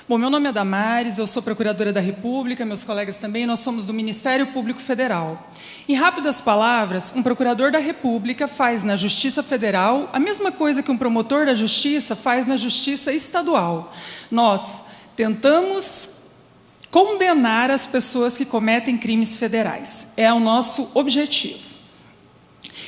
Bom, meu nome é Damares, eu sou procuradora da República, meus colegas também, nós somos do Ministério Público Federal. Em rápidas palavras, um procurador da República faz na Justiça Federal a mesma coisa que um promotor da Justiça faz na Justiça Estadual. Nós tentamos condenar as pessoas que cometem crimes federais. É o nosso objetivo.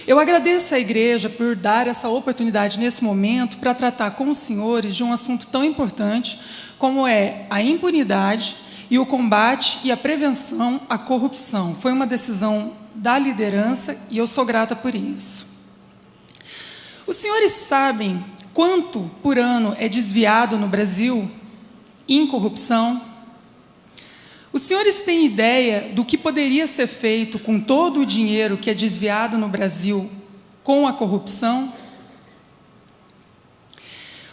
Eu agradeço à Igreja por dar essa oportunidade nesse momento para tratar com os senhores de um assunto tão importante como é a impunidade e o combate e a prevenção à corrupção. Foi uma decisão da liderança e eu sou grata por isso. Os senhores sabem quanto por ano é desviado no Brasil em corrupção? Os senhores têm ideia do que poderia ser feito com todo o dinheiro que é desviado no Brasil com a corrupção?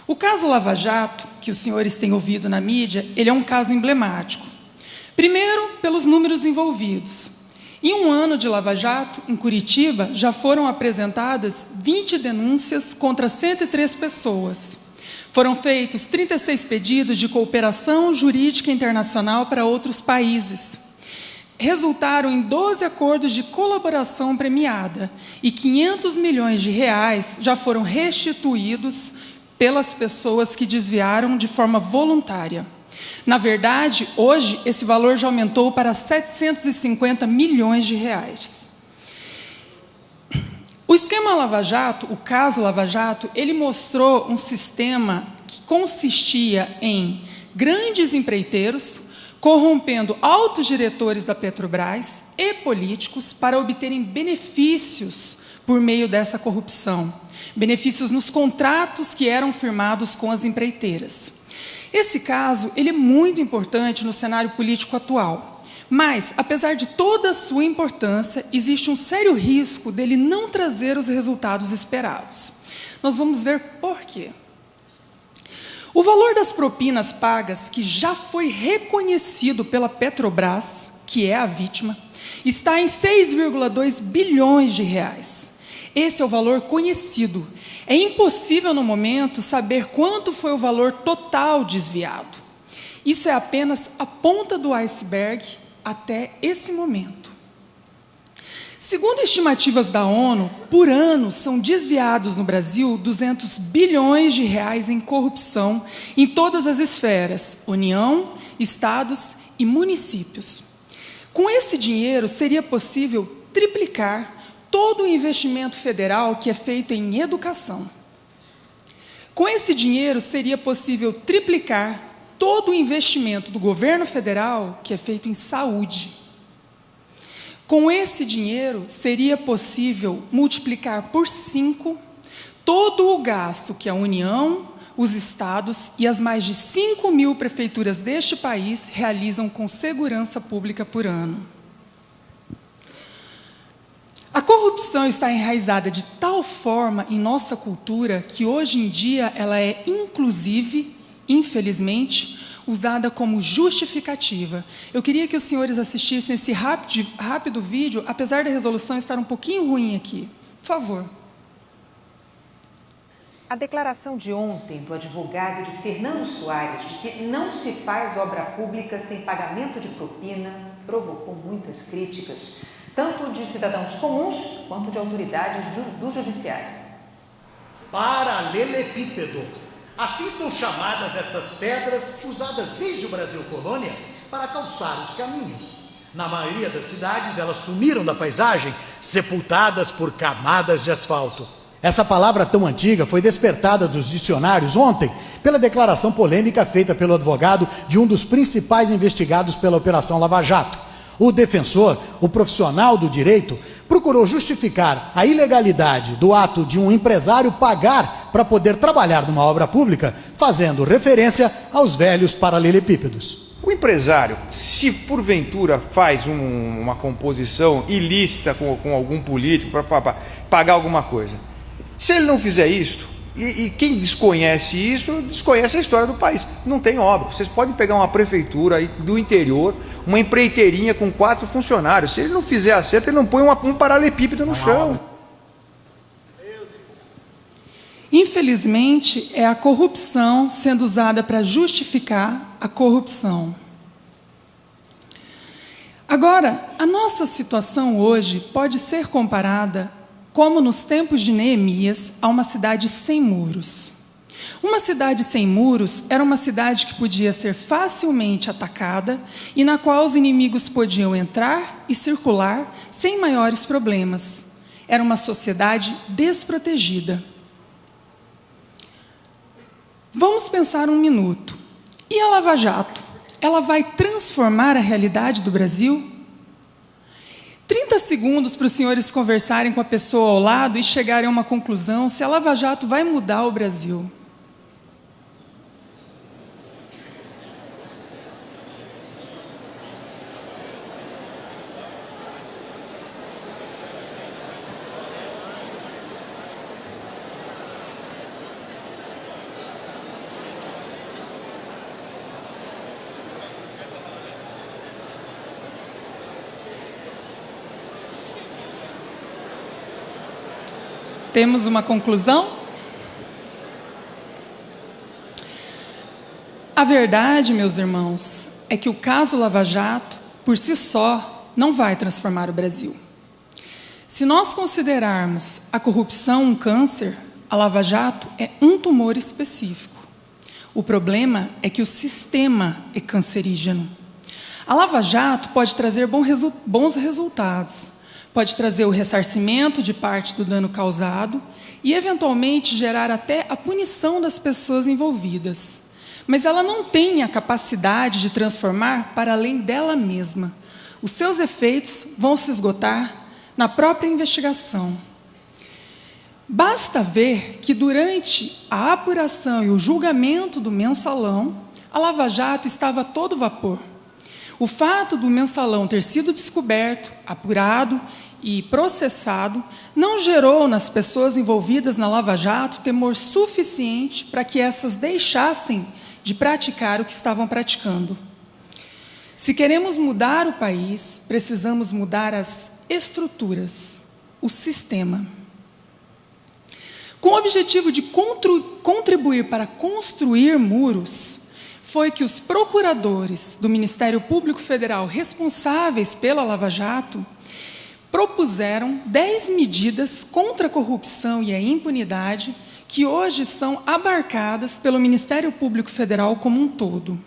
O caso Lava Jato, que os senhores têm ouvido na mídia, ele é um caso emblemático. Primeiro, pelos números envolvidos. Em um ano de Lava Jato, em Curitiba, já foram apresentadas 20 denúncias contra 103 pessoas. Foram feitos 36 pedidos de cooperação jurídica internacional para outros países. Resultaram em 12 acordos de colaboração premiada e 500 milhões de reais já foram restituídos pelas pessoas que desviaram de forma voluntária. Na verdade, hoje, esse valor já aumentou para 750 milhões de reais. O esquema Lava Jato, o caso Lava Jato, ele mostrou um sistema que consistia em grandes empreiteiros corrompendo altos diretores da Petrobras e políticos para obterem benefícios por meio dessa corrupção. Benefícios nos contratos que eram firmados com as empreiteiras. Esse caso ele é muito importante no cenário político atual, mas, apesar de toda a sua importância, existe um sério risco dele não trazer os resultados esperados. Nós vamos ver por quê. O valor das propinas pagas, que já foi reconhecido pela Petrobras, que é a vítima, está em 6,2 bilhões de reais. Esse é o valor conhecido. É impossível, no momento, saber quanto foi o valor total desviado. Isso é apenas a ponta do iceberg até esse momento. Segundo estimativas da ONU, por ano são desviados no Brasil 200 bilhões de reais em corrupção em todas as esferas, União, estados e municípios. Com esse dinheiro, seria possível triplicar todo o investimento federal que é feito em educação. Com esse dinheiro, seria possível triplicar todo o investimento do governo federal que é feito em saúde. Com esse dinheiro, seria possível multiplicar por 5 todo o gasto que a União, os estados e as mais de 5.000 prefeituras deste país realizam com segurança pública por ano. A corrupção está enraizada de tal forma em nossa cultura que hoje em dia ela é, inclusive, infelizmente, usada como justificativa. Eu queria que os senhores assistissem esse rápido vídeo, apesar da resolução estar um pouquinho ruim aqui. Por favor. A declaração de ontem do advogado de Fernando Soares de que não se faz obra pública sem pagamento de propina provocou muitas críticas, tanto de cidadãos comuns quanto de autoridades do judiciário. Paralelepípedo. Assim são chamadas estas pedras usadas desde o Brasil colônia para calçar os caminhos. Na maioria das cidades, elas sumiram da paisagem, sepultadas por camadas de asfalto. Essa palavra tão antiga foi despertada dos dicionários ontem pela declaração polêmica feita pelo advogado de um dos principais investigados pela Operação Lava Jato. O defensor, o profissional do direito, procurou justificar a ilegalidade do ato de um empresário pagar para poder trabalhar numa obra pública, fazendo referência aos velhos paralelepípedos. O empresário, se porventura faz uma composição ilícita com algum político para pagar alguma coisa, se ele não fizer isso, e quem desconhece isso, desconhece a história do país. Não tem obra. Vocês podem pegar uma prefeitura aí do interior, uma empreiteirinha com 4 funcionários. Se ele não fizer acerto, ele não põe um paralelepípedo no chão. Infelizmente, é a corrupção sendo usada para justificar a corrupção. Agora, a nossa situação hoje pode ser comparada, como nos tempos de Neemias, a uma cidade sem muros. Uma cidade sem muros era uma cidade que podia ser facilmente atacada e na qual os inimigos podiam entrar e circular sem maiores problemas. Era uma sociedade desprotegida. Vamos pensar um minuto. E a Lava Jato? Ela vai transformar a realidade do Brasil? 30 segundos para os senhores conversarem com a pessoa ao lado e chegarem a uma conclusão se a Lava Jato vai mudar o Brasil. Temos uma conclusão? A verdade, meus irmãos, é que o caso Lava Jato, por si só, não vai transformar o Brasil. Se nós considerarmos a corrupção um câncer, a Lava Jato é um tumor específico. O problema é que o sistema é cancerígeno. A Lava Jato pode trazer bons resultados, pode trazer o ressarcimento de parte do dano causado e, eventualmente, gerar até a punição das pessoas envolvidas. Mas ela não tem a capacidade de transformar para além dela mesma. Os seus efeitos vão se esgotar na própria investigação. Basta ver que, durante a apuração e o julgamento do Mensalão, a Lava Jato estava a todo vapor. O fato do Mensalão ter sido descoberto, apurado e processado não gerou nas pessoas envolvidas na Lava Jato temor suficiente para que essas deixassem de praticar o que estavam praticando. Se queremos mudar o país, precisamos mudar as estruturas, o sistema. Com o objetivo de contribuir para construir muros, foi que os procuradores do Ministério Público Federal responsáveis pela Lava Jato propuseram 10 medidas contra a corrupção e a impunidade que hoje são abarcadas pelo Ministério Público Federal como um todo.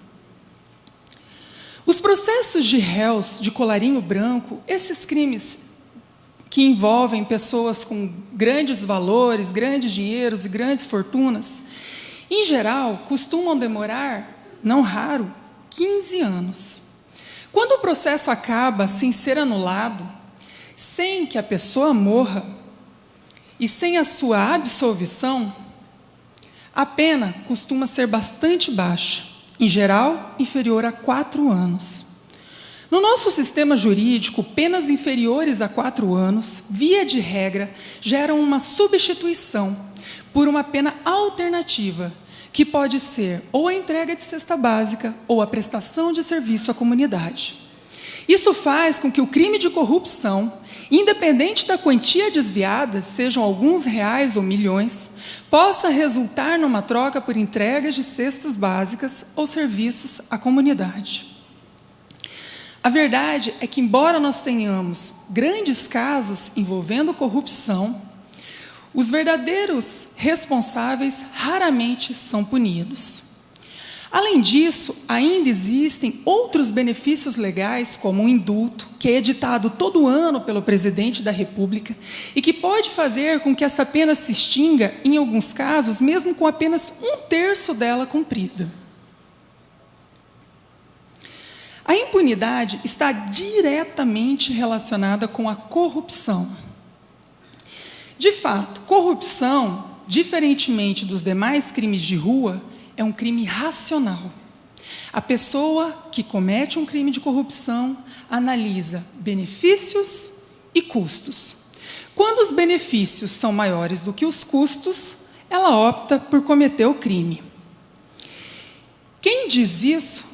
Os processos de réus de colarinho branco, esses crimes que envolvem pessoas com grandes valores, grandes dinheiros e grandes fortunas, em geral, costumam demorar, não raro, 15 anos. Quando o processo acaba sem ser anulado, sem que a pessoa morra e sem a sua absolvição, a pena costuma ser bastante baixa, em geral, inferior a 4 anos. No nosso sistema jurídico, penas inferiores a 4 anos, via de regra, geram uma substituição por uma pena alternativa, que pode ser ou a entrega de cesta básica ou a prestação de serviço à comunidade. Isso faz com que o crime de corrupção, independente da quantia desviada, sejam alguns reais ou milhões, possa resultar numa troca por entregas de cestas básicas ou serviços à comunidade. A verdade é que, embora nós tenhamos grandes casos envolvendo corrupção, os verdadeiros responsáveis raramente são punidos. Além disso, ainda existem outros benefícios legais, como o indulto, que é editado todo ano pelo presidente da República e que pode fazer com que essa pena se extinga, em alguns casos, mesmo com apenas 1/3 dela cumprida. A impunidade está diretamente relacionada com a corrupção. De fato, corrupção, diferentemente dos demais crimes de rua, é um crime racional. A pessoa que comete um crime de corrupção analisa benefícios e custos. Quando os benefícios são maiores do que os custos, ela opta por cometer o crime. Quem diz isso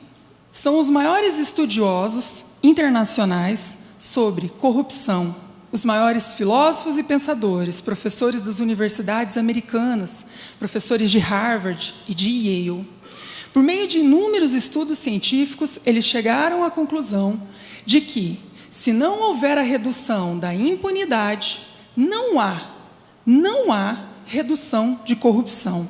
são os maiores estudiosos internacionais sobre corrupção os maiores filósofos e pensadores, professores das universidades americanas, professores de Harvard e de Yale. Por meio de inúmeros estudos científicos, eles chegaram à conclusão de que, se não houver a redução da impunidade, não há redução de corrupção.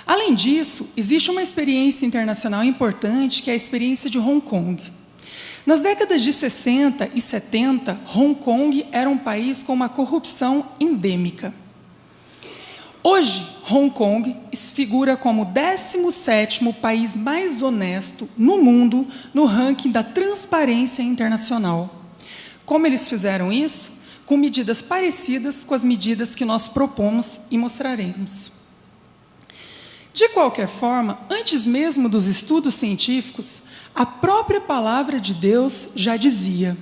Além disso, existe uma experiência internacional importante, que é a experiência de Hong Kong. Nas décadas de 60 e 70, Hong Kong era um país com uma corrupção endêmica. Hoje, Hong Kong figura como o 17º país mais honesto no mundo no ranking da Transparência Internacional. Como eles fizeram isso? Com medidas parecidas com as medidas que nós propomos e mostraremos. De qualquer forma, antes mesmo dos estudos científicos, a própria palavra de Deus já dizia: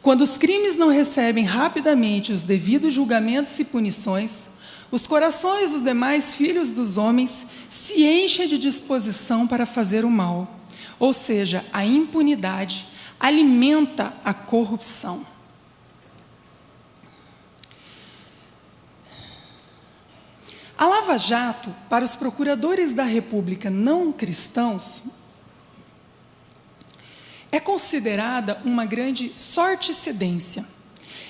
quando os crimes não recebem rapidamente os devidos julgamentos e punições, os corações dos demais filhos dos homens se enchem de disposição para fazer o mal. Ou seja, a impunidade alimenta a corrupção. A Lava Jato, para os procuradores da República não cristãos, é considerada uma grande sorticedência.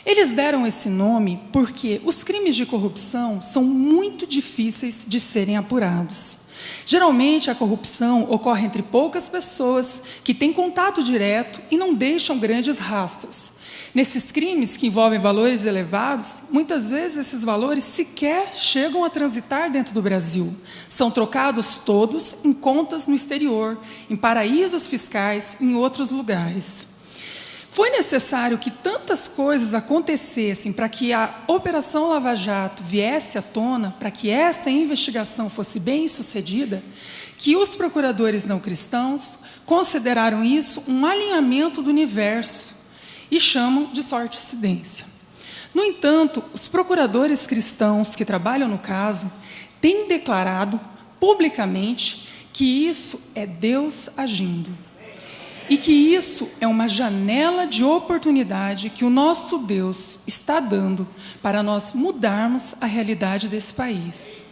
Eles deram esse nome porque os crimes de corrupção são muito difíceis de serem apurados. Geralmente, a corrupção ocorre entre poucas pessoas que têm contato direto e não deixam grandes rastros. Nesses crimes que envolvem valores elevados, muitas vezes esses valores sequer chegam a transitar dentro do Brasil. São trocados todos em contas no exterior, em paraísos fiscais e em outros lugares. Foi necessário que tantas coisas acontecessem para que a Operação Lava Jato viesse à tona, para que essa investigação fosse bem-sucedida, que os procuradores não cristãos consideraram isso um alinhamento do universo e chamam de sorticedência. No entanto, os procuradores cristãos que trabalham no caso têm declarado publicamente que isso é Deus agindo. E que isso é uma janela de oportunidade que o nosso Deus está dando para nós mudarmos a realidade desse país.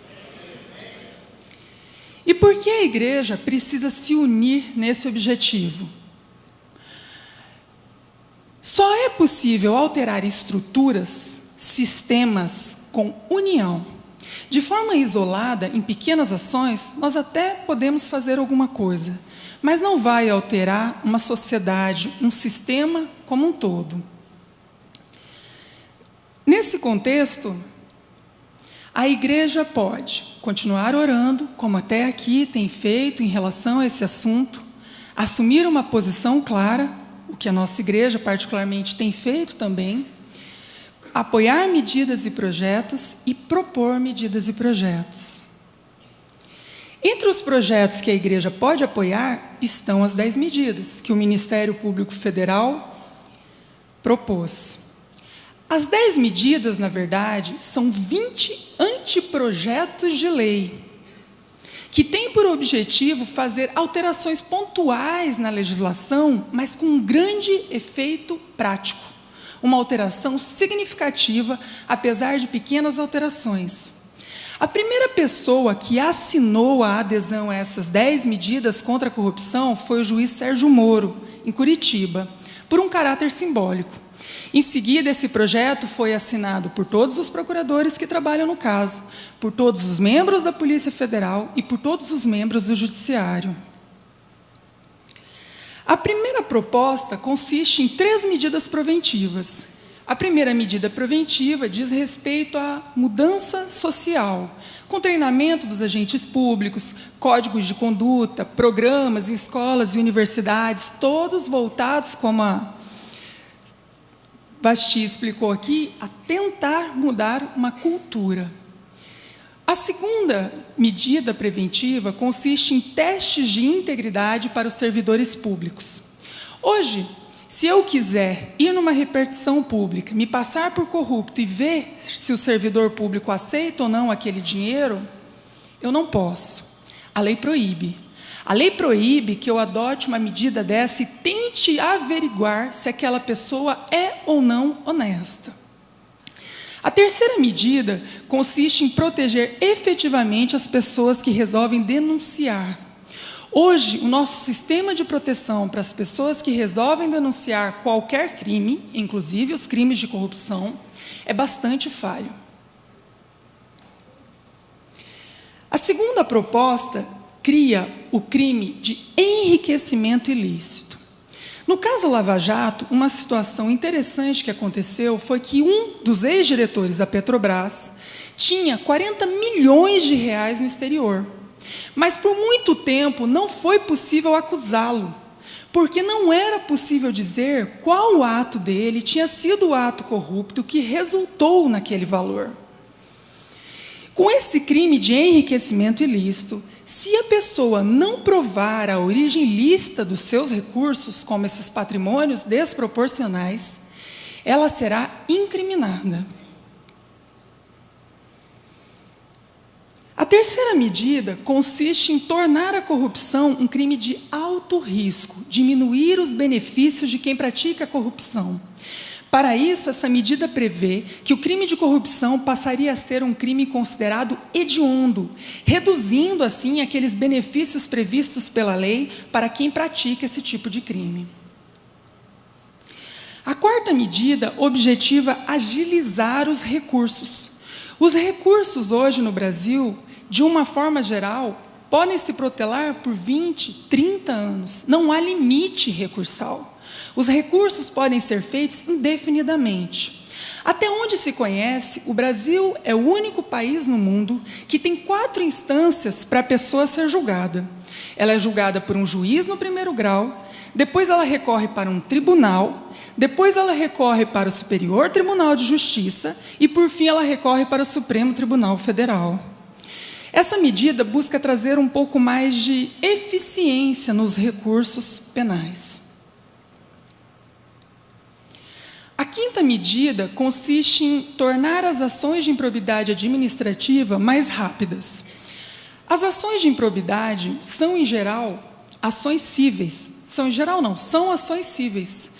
E por que a igreja precisa se unir nesse objetivo? Só é possível alterar estruturas, sistemas com união. De forma isolada, em pequenas ações, nós até podemos fazer alguma coisa, mas não vai alterar uma sociedade, um sistema como um todo. Nesse contexto, a igreja pode continuar orando, como até aqui tem feito em relação a esse assunto, assumir uma posição clara, o que a nossa igreja particularmente tem feito também, apoiar medidas e projetos e propor medidas e projetos. Entre os projetos que a igreja pode apoiar estão as 10 medidas que o Ministério Público Federal propôs. As 10 medidas, na verdade, são 20 anteprojetos de lei, que têm por objetivo fazer alterações pontuais na legislação, mas com um grande efeito prático. Uma alteração significativa, apesar de pequenas alterações. A primeira pessoa que assinou a adesão a essas 10 medidas contra a corrupção foi o juiz Sérgio Moro, em Curitiba, por um caráter simbólico. Em seguida, esse projeto foi assinado por todos os procuradores que trabalham no caso, por todos os membros da Polícia Federal e por todos os membros do Judiciário. A primeira proposta consiste em 3 medidas preventivas. A primeira medida preventiva diz respeito à mudança social, com treinamento dos agentes públicos, códigos de conduta, programas em escolas e universidades, todos voltados, como a Basti explicou aqui, a tentar mudar uma cultura. A segunda medida preventiva consiste em testes de integridade para os servidores públicos. Hoje, se eu quiser ir numa repartição pública, me passar por corrupto e ver se o servidor público aceita ou não aquele dinheiro, eu não posso. A lei proíbe. A lei proíbe que eu adote uma medida dessa e tente averiguar se aquela pessoa é ou não honesta. A terceira medida consiste em proteger efetivamente as pessoas que resolvem denunciar. Hoje, o nosso sistema de proteção para as pessoas que resolvem denunciar qualquer crime, inclusive os crimes de corrupção, é bastante falho. A segunda proposta cria o crime de enriquecimento ilícito. No caso Lava Jato, uma situação interessante que aconteceu foi que um dos ex-diretores da Petrobras tinha 40 milhões de reais no exterior. Mas por muito tempo não foi possível acusá-lo, porque não era possível dizer qual ato dele tinha sido o ato corrupto que resultou naquele valor. Com esse crime de enriquecimento ilícito, se a pessoa não provar a origem lícita dos seus recursos, como esses patrimônios desproporcionais, ela será incriminada. A terceira medida consiste em tornar a corrupção um crime de alto risco, diminuir os benefícios de quem pratica a corrupção. Para isso, essa medida prevê que o crime de corrupção passaria a ser um crime considerado hediondo, reduzindo, assim, aqueles benefícios previstos pela lei para quem pratica esse tipo de crime. A quarta medida objetiva agilizar os recursos. Os recursos hoje no Brasil, de uma forma geral, podem se protelar por 20, 30 anos. Não há limite recursal. Os recursos podem ser feitos indefinidamente. Até onde se conhece, o Brasil é o único país no mundo que tem 4 instâncias para a pessoa ser julgada. Ela é julgada por um juiz no primeiro grau, depois ela recorre para um tribunal, depois ela recorre para o Superior Tribunal de Justiça e, por fim, ela recorre para o Supremo Tribunal Federal. Essa medida busca trazer um pouco mais de eficiência nos recursos penais. A quinta medida consiste em tornar as ações de improbidade administrativa mais rápidas. As ações de improbidade são, em geral, ações cíveis. São ações cíveis.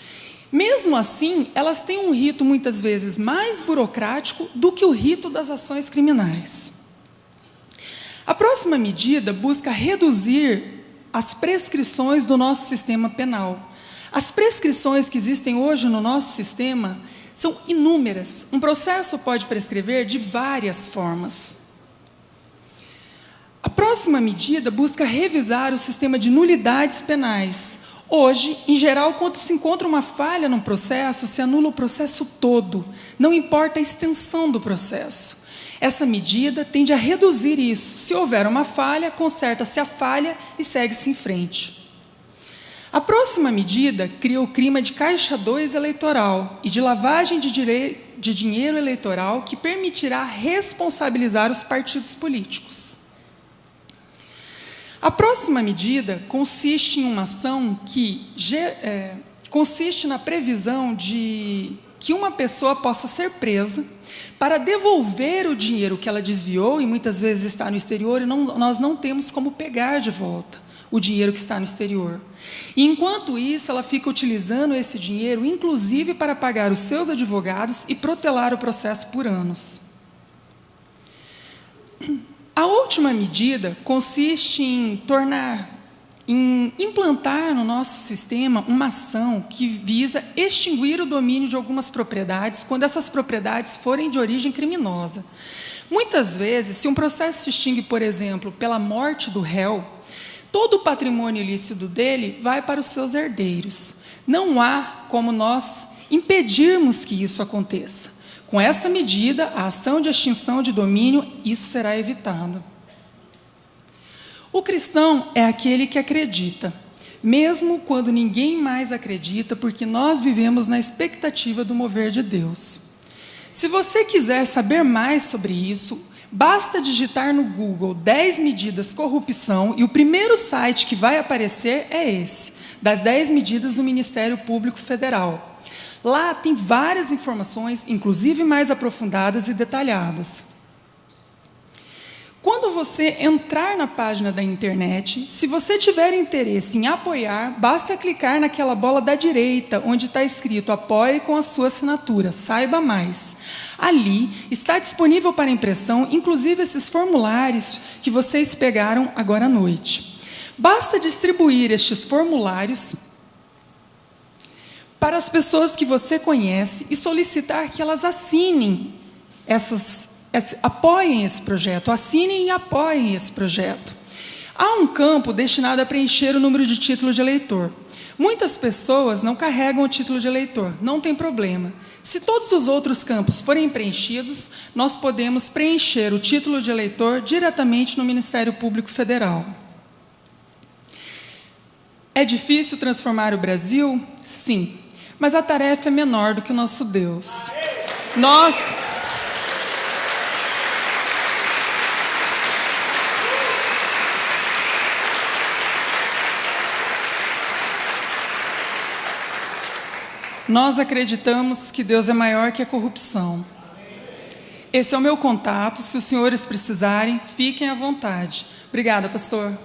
Mesmo assim, elas têm um rito, muitas vezes, mais burocrático do que o rito das ações criminais. A próxima medida busca reduzir as prescrições do nosso sistema penal. As prescrições que existem hoje no nosso sistema são inúmeras. Um processo pode prescrever de várias formas. A próxima medida busca revisar o sistema de nulidades penais. Hoje, em geral, quando se encontra uma falha num processo, se anula o processo todo, não importa a extensão do processo. Essa medida tende a reduzir isso. Se houver uma falha, conserta-se a falha e segue-se em frente. A próxima medida cria o crime de caixa 2 eleitoral e de lavagem de dinheiro eleitoral, que permitirá responsabilizar os partidos políticos. A próxima medida consiste em uma ação que consiste na previsão de que uma pessoa possa ser presa para devolver o dinheiro que ela desviou, e muitas vezes está no exterior, e nós não temos como pegar de volta o dinheiro que está no exterior. E, enquanto isso, ela fica utilizando esse dinheiro, inclusive para pagar os seus advogados e protelar o processo por anos. A última medida consiste em implantar no nosso sistema uma ação que visa extinguir o domínio de algumas propriedades quando essas propriedades forem de origem criminosa. Muitas vezes, se um processo se extingue, por exemplo, pela morte do réu, todo o patrimônio ilícito dele vai para os seus herdeiros. Não há como nós impedirmos que isso aconteça. Com essa medida, a ação de extinção de domínio, isso será evitado. O cristão é aquele que acredita, mesmo quando ninguém mais acredita, porque nós vivemos na expectativa do mover de Deus. Se você quiser saber mais sobre isso, basta digitar no Google 10 medidas corrupção, e o primeiro site que vai aparecer é esse, das 10 medidas do Ministério Público Federal. Lá tem várias informações, inclusive mais aprofundadas e detalhadas. Quando você entrar na página da internet, se você tiver interesse em apoiar, basta clicar naquela bola da direita, onde está escrito "Apoie" com a sua assinatura, saiba mais. Ali está disponível para impressão, inclusive esses formulários que vocês pegaram agora à noite. Basta distribuir estes formulários para as pessoas que você conhece e solicitar que elas assinem apoiem esse projeto, assinem e apoiem esse projeto. Há um campo destinado a preencher o número de título de eleitor. Muitas pessoas não carregam o título de eleitor, não tem problema. Se todos os outros campos forem preenchidos, nós podemos preencher o título de eleitor diretamente no Ministério Público Federal. É difícil transformar o Brasil? Sim, mas a tarefa é menor do que o nosso Deus. Nós acreditamos que Deus é maior que a corrupção. Esse é o meu contato. Se os senhores precisarem, fiquem à vontade. Obrigada, pastor.